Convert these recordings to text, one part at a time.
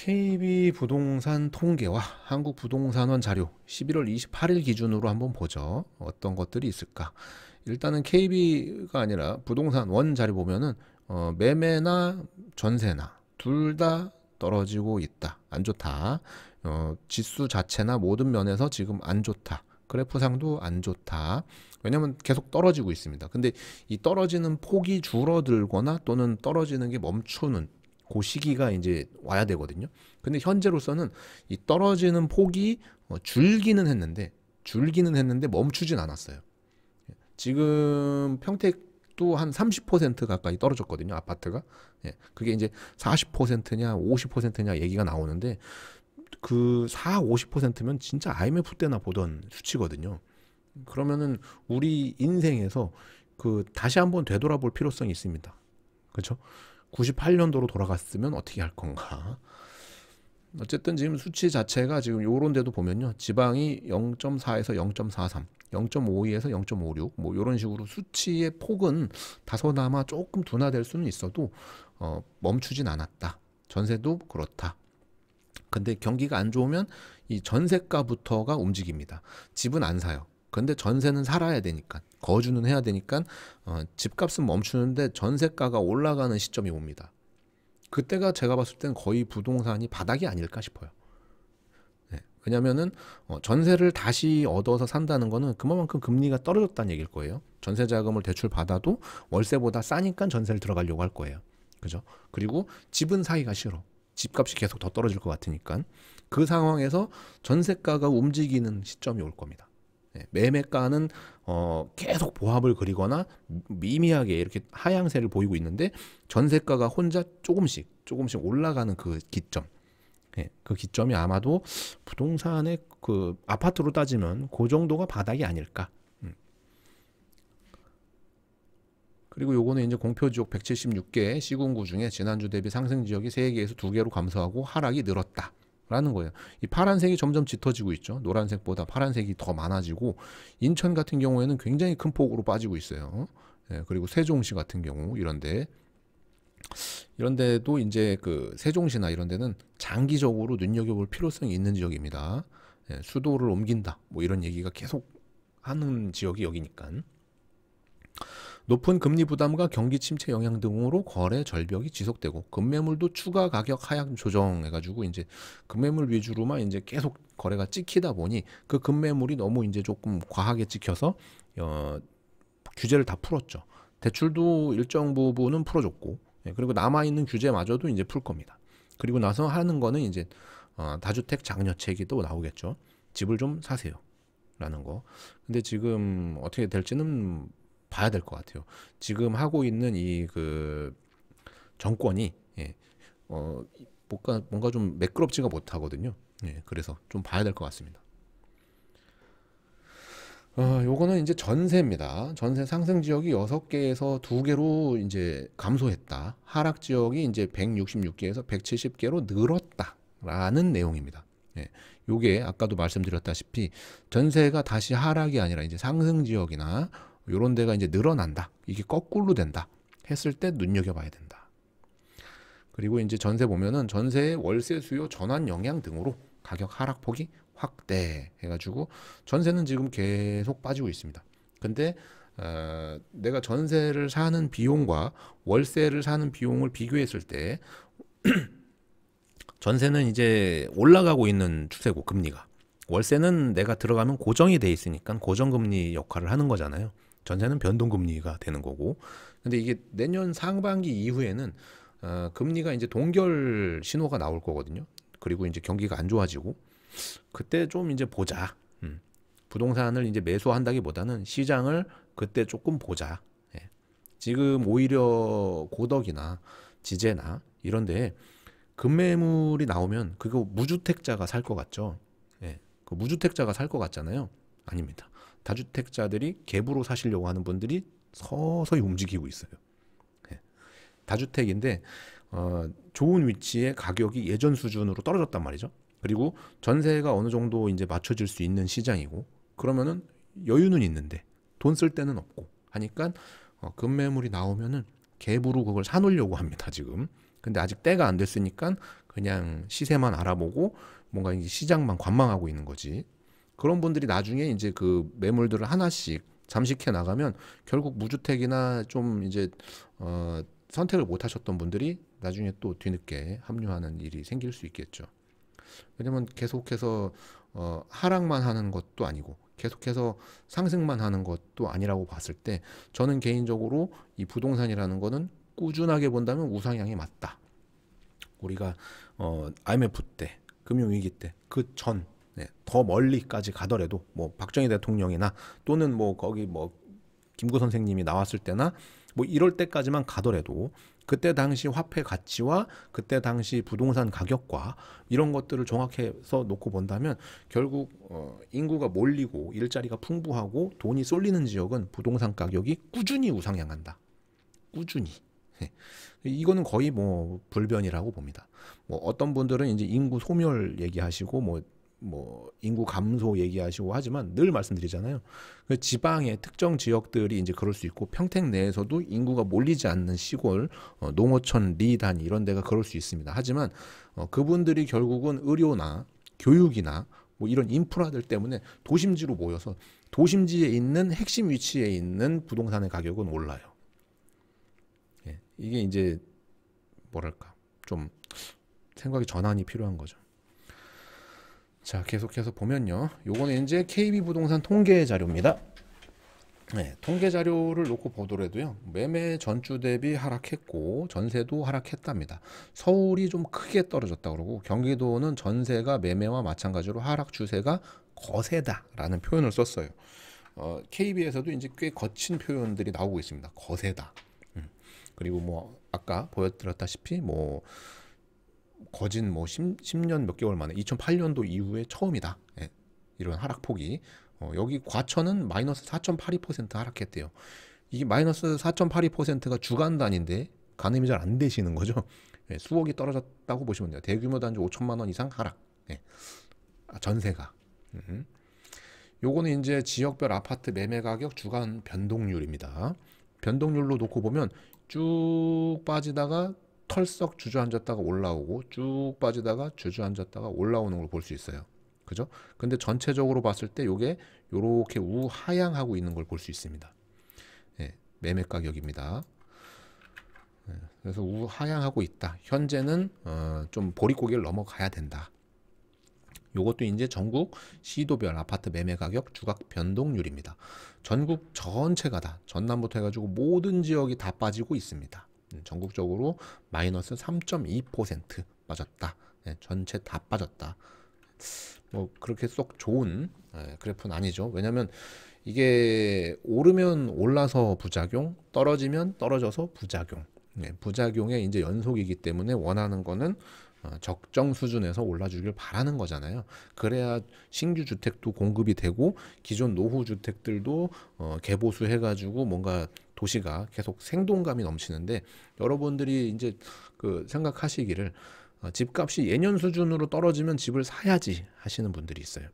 KB 부동산 통계와 한국부동산원 자료 11월 28일 기준으로 한번 보죠. 어떤 것들이 있을까? 일단은 KB가 아니라 부동산 원 자료 보면은 매매나 전세나 둘 다 떨어지고 있다. 안 좋다. 지수 자체나 모든 면에서 지금 안 좋다. 그래프상도 안 좋다. 왜냐면 계속 떨어지고 있습니다. 근데 이 떨어지는 폭이 줄어들거나 또는 떨어지는 게 멈추는 그 시기가 이제 와야 되거든요. 근데 현재로서는 이 떨어지는 폭이 줄기는 했는데 멈추진 않았어요. 지금 평택도 한 30% 가까이 떨어졌거든요. 아파트가. 예, 그게 이제 40%냐 50%냐 얘기가 나오는데 그 4, 50%면 진짜 IMF 때나 보던 수치거든요. 그러면은 우리 인생에서 그 다시 한번 되돌아볼 필요성이 있습니다. 그렇죠? 98년도로 돌아갔으면 어떻게 할 건가? 어쨌든 지금 수치 자체가 지금 요런 데도 보면요. 지방이 0.4에서 0.43, 0.52에서 0.56, 뭐 요런 식으로 수치의 폭은 다소나마 조금 둔화될 수는 있어도 멈추진 않았다. 전세도 그렇다. 근데 경기가 안 좋으면 이 전세가부터가 움직입니다. 집은 안 사요. 근데 전세는 살아야 되니까, 거주는 해야 되니까 집값은 멈추는데 전세가가 올라가는 시점이 옵니다. 그때가 제가 봤을 때는 거의 부동산이 바닥이 아닐까 싶어요. 네. 왜냐면은 전세를 다시 얻어서 산다는 거는 그만큼 금리가 떨어졌다는 얘기일 거예요. 전세 자금을 대출 받아도 월세보다 싸니까 전세를 들어가려고 할 거예요. 그죠? 그리고 집은 사기가 싫어. 집값이 계속 더 떨어질 것 같으니까 그 상황에서 전세가가 움직이는 시점이 올 겁니다. 네, 매매가는 계속 보합을 그리거나 미미하게 이렇게 하향세를 보이고 있는데 전세가가 혼자 조금씩 올라가는 그 기점, 네, 그 기점이 아마도 부동산의 그 아파트로 따지면 그 정도가 바닥이 아닐까. 그리고 요거는 이제 공표지역 176개 시군구 중에 지난주 대비 상승 지역이 3개에서 2개로 감소하고 하락이 늘었다. 라는 거예요. 이 파란색이 점점 짙어지고 있죠. 노란색보다 파란색이 더 많아지고 인천 같은 경우에는 굉장히 큰 폭으로 빠지고 있어요. 예, 그리고 세종시 같은 경우 이런데도 이제 그 세종시나 이런 데는 장기적으로 눈여겨볼 필요성이 있는 지역입니다. 예, 수도를 옮긴다. 뭐 이런 얘기가 계속 하는 지역이 여기니까. 높은 금리 부담과 경기 침체 영향 등으로 거래 절벽이 지속되고 금매물도 추가 가격 하향 조정해가지고 이제 금매물 위주로만 이제 계속 거래가 찍히다 보니 그 금매물이 너무 이제 조금 과하게 찍혀서 규제를 다 풀었죠. 대출도 일정 부분은 풀어줬고 그리고 남아 있는 규제마저도 이제 풀 겁니다. 그리고 나서 하는 거는 이제 다주택 장려책이 또 나오겠죠. 집을 좀 사세요라는 거. 근데 지금 어떻게 될지는 봐야 될 것 같아요. 지금 하고 있는 이 그 정권이 뭔가 좀 매끄럽지가 못하거든요. 예, 그래서 좀 봐야 될 것 같습니다. 요거는 이제 전세입니다. 전세 상승 지역이 6개에서 2개로 이제 감소했다. 하락 지역이 이제 166개에서 170개로 늘었다라는 내용입니다. 예, 요게 아까도 말씀드렸다시피 전세가 다시 하락이 아니라 이제 상승 지역이나 요런 데가 이제 늘어난다. 이게 거꾸로 된다. 했을 때 눈여겨봐야 된다. 그리고 이제 전세 보면은 전세의 월세 수요 전환 영향 등으로 가격 하락폭이 확대해가지고 전세는 지금 계속 빠지고 있습니다. 근데 내가 전세를 사는 비용과 월세를 사는 비용을 비교했을 때 전세는 이제 올라가고 있는 추세고 금리가 월세는 내가 들어가면 고정이 돼 있으니까 고정금리 역할을 하는 거잖아요. 전세는 변동금리가 되는 거고. 근데 이게 내년 상반기 이후에는 금리가 이제 동결 신호가 나올 거거든요. 그리고 이제 경기가 안 좋아지고 그때 좀 이제 보자. 부동산을 이제 매수한다기보다는 시장을 그때 조금 보자. 예. 지금 오히려 고덕이나 지제나 이런데 급매물이 나오면 그거 무주택자가 살 것 같죠. 예. 그 무주택자가 살 것 같잖아요. 아닙니다. 다주택자들이 갭으로 사시려고 하는 분들이 서서히 움직이고 있어요. 예. 다주택인데 좋은 위치에 가격이 예전 수준으로 떨어졌단 말이죠. 그리고 전세가 어느 정도 이제 맞춰질 수 있는 시장이고 그러면은 여유는 있는데 돈 쓸 데는 없고 하니까 급매물이 나오면은 갭으로 그걸 사놓으려고 합니다 지금. 근데 아직 때가 안 됐으니까 그냥 시세만 알아보고 뭔가 이제 시장만 관망하고 있는 거지. 그런 분들이 나중에 이제 그 매물들을 하나씩 잠식해 나가면 결국 무주택이나 좀 이제 선택을 못 하셨던 분들이 나중에 또 뒤늦게 합류하는 일이 생길 수 있겠죠. 왜냐면 계속해서 하락만 하는 것도 아니고 계속해서 상승만 하는 것도 아니라고 봤을 때 저는 개인적으로 이 부동산이라는 거는 꾸준하게 본다면 우상향이 맞다. 우리가 IMF 때 금융위기 때 그전 더 멀리까지 가더라도 뭐 박정희 대통령이나 또는 뭐 거기 뭐 김구 선생님이 나왔을 때나 뭐 이럴 때까지만 가더라도 그때 당시 화폐 가치와 그때 당시 부동산 가격과 이런 것들을 종합해서 놓고 본다면 결국 인구가 몰리고 일자리가 풍부하고 돈이 쏠리는 지역은 부동산 가격이 꾸준히 우상향한다. 꾸준히. 이거는 거의 뭐 불변이라고 봅니다. 뭐 어떤 분들은 이제 인구 소멸 얘기하시고 뭐 인구 감소 얘기하시고 하지만 늘 말씀드리잖아요. 그 지방의 특정 지역들이 이제 그럴 수 있고 평택 내에서도 인구가 몰리지 않는 시골, 농어촌, 리단 이런 데가 그럴 수 있습니다. 하지만 그분들이 결국은 의료나 교육이나 뭐 이런 인프라들 때문에 도심지로 모여서 도심지에 있는 핵심 위치에 있는 부동산의 가격은 올라요. 예, 이게 이제 뭐랄까 좀 생각의 전환이 필요한 거죠. 자, 계속해서 보면요. 요거는 이제 KB부동산 통계 자료입니다. 네, 통계 자료를 놓고 보더라도요. 매매 전주 대비 하락했고 전세도 하락했답니다. 서울이 좀 크게 떨어졌다 그러고 경기도는 전세가 매매와 마찬가지로 하락 추세가 거세다라는 표현을 썼어요. KB에서도 이제 꽤 거친 표현들이 나오고 있습니다. 거세다. 그리고 뭐 아까 보여드렸다시피 뭐 거진 뭐 10년 몇 개월 만에 2008년도 이후에 처음이다. 예, 이런 하락폭이. 여기 과천은 마이너스 4.82% 하락했대요. 이게 마이너스 4.82%가 주간 단위인데 가늠이 잘 안 되시는 거죠. 예, 수억이 떨어졌다고 보시면 돼요. 대규모 단지 5천만 원 이상 하락. 예, 전세가. 요거는 이제 지역별 아파트 매매 가격 주간 변동률입니다. 변동률로 놓고 보면 쭉 빠지다가 털썩 주저앉았다가 올라오고 쭉 빠지다가 주저앉았다가 올라오는 걸 볼 수 있어요. 그죠? 근데 전체적으로 봤을 때 요게 요렇게 우하향하고 있는 걸 볼 수 있습니다. 예, 매매 가격입니다. 예, 그래서 우하향하고 있다. 현재는 좀 보릿고개를 넘어가야 된다. 요것도 이제 전국 시도별 아파트 매매 가격 주각 변동률입니다. 전국 전체가 다 전남부터 해가지고 모든 지역이 다 빠지고 있습니다. 전국적으로 마이너스 3.2% 빠졌다. 네, 전체 다 빠졌다. 뭐 그렇게 쏙 좋은 그래프는 아니죠. 왜냐하면 이게 오르면 올라서 부작용, 떨어지면 떨어져서 부작용. 네, 부작용의 이제 연속이기 때문에 원하는 거는 적정 수준에서 올라주길 바라는 거잖아요. 그래야 신규 주택도 공급이 되고 기존 노후 주택들도 개보수 해가지고 뭔가 도시가 계속 생동감이 넘치는데 여러분들이 이제 그 생각하시기를 집값이 예년 수준으로 떨어지면 집을 사야지 하시는 분들이 있어요.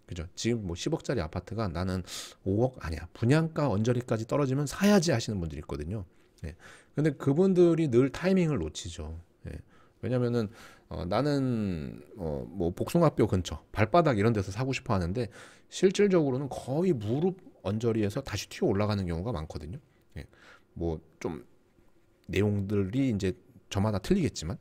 그죠? 지금 뭐 10억짜리 아파트가 나는 5억 아니야. 분양가 언저리까지 떨어지면 사야지 하시는 분들이 있거든요. 네. 근데 그분들이 늘 타이밍을 놓치죠. 네. 왜냐면은 나는 뭐 복숭아뼈 근처 발바닥 이런 데서 사고 싶어 하는데 실질적으로는 거의 무릎 언저리에서 다시 튀어 올라가는 경우가 많거든요. 예. 뭐 좀 내용들이 이제 저마다 틀리겠지만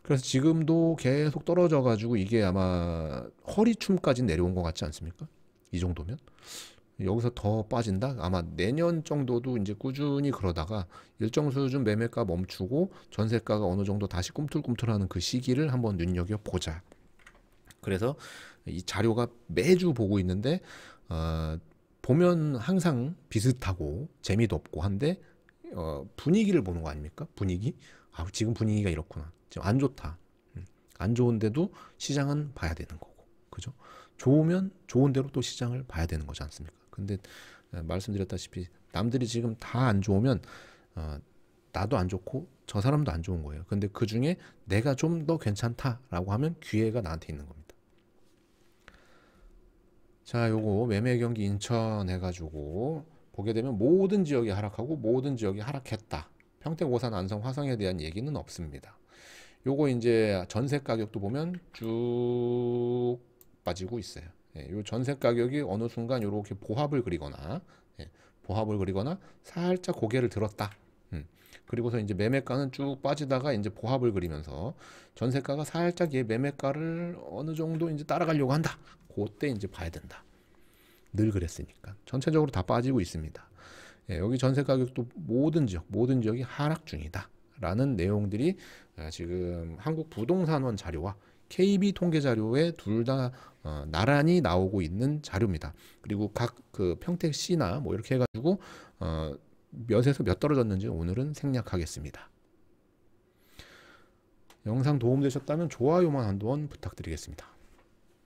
그래서 지금도 계속 떨어져 가지고 이게 아마 허리춤까지 내려온 것 같지 않습니까? 이 정도면 여기서 더 빠진다? 아마 내년 정도도 이제 꾸준히 그러다가 일정 수준 매매가 멈추고 전세가가 어느 정도 다시 꿈틀꿈틀하는 그 시기를 한번 눈여겨보자. 그래서 이 자료가 매주 보고 있는데 보면 항상 비슷하고 재미도 없고 한데 분위기를 보는 거 아닙니까? 분위기? 아, 지금 분위기가 이렇구나. 지금 안 좋다. 안 좋은데도 시장은 봐야 되는 거고. 그죠? 좋으면 좋은 대로 또 시장을 봐야 되는 거지 않습니까? 근데 말씀드렸다시피 남들이 지금 다 안 좋으면 나도 안 좋고 저 사람도 안 좋은 거예요. 근데 그 중에 내가 좀 더 괜찮다라고 하면 기회가 나한테 있는 겁니다. 자, 요거 매매 경기 인천 해가지고 보게 되면 모든 지역이 하락하고 모든 지역이 하락했다. 평택, 오산, 안성, 화성에 대한 얘기는 없습니다. 요거 이제 전세 가격도 보면 쭉 빠지고 있어요. 예, 요 전세 가격이 어느 순간 요렇게 보합을 그리거나, 예, 보합을 그리거나 살짝 고개를 들었다. 그리고서 이제 매매가는 쭉 빠지다가 이제 보합을 그리면서 전세가가 살짝 얘 매매가를 어느 정도 이제 따라가려고 한다. 그때 이제 봐야 된다. 늘 그랬으니까. 전체적으로 다 빠지고 있습니다. 예, 여기 전세 가격도 모든 지역이 하락 중이다. 라는 내용들이 지금 한국 부동산원 자료와 KB 통계 자료에 둘 다 나란히 나오고 있는 자료입니다. 그리고 각 그 평택시나 뭐 이렇게 해가지고 몇에서 몇 떨어졌는지 오늘은 생략하겠습니다. 영상 도움되셨다면 좋아요만 한번 부탁드리겠습니다.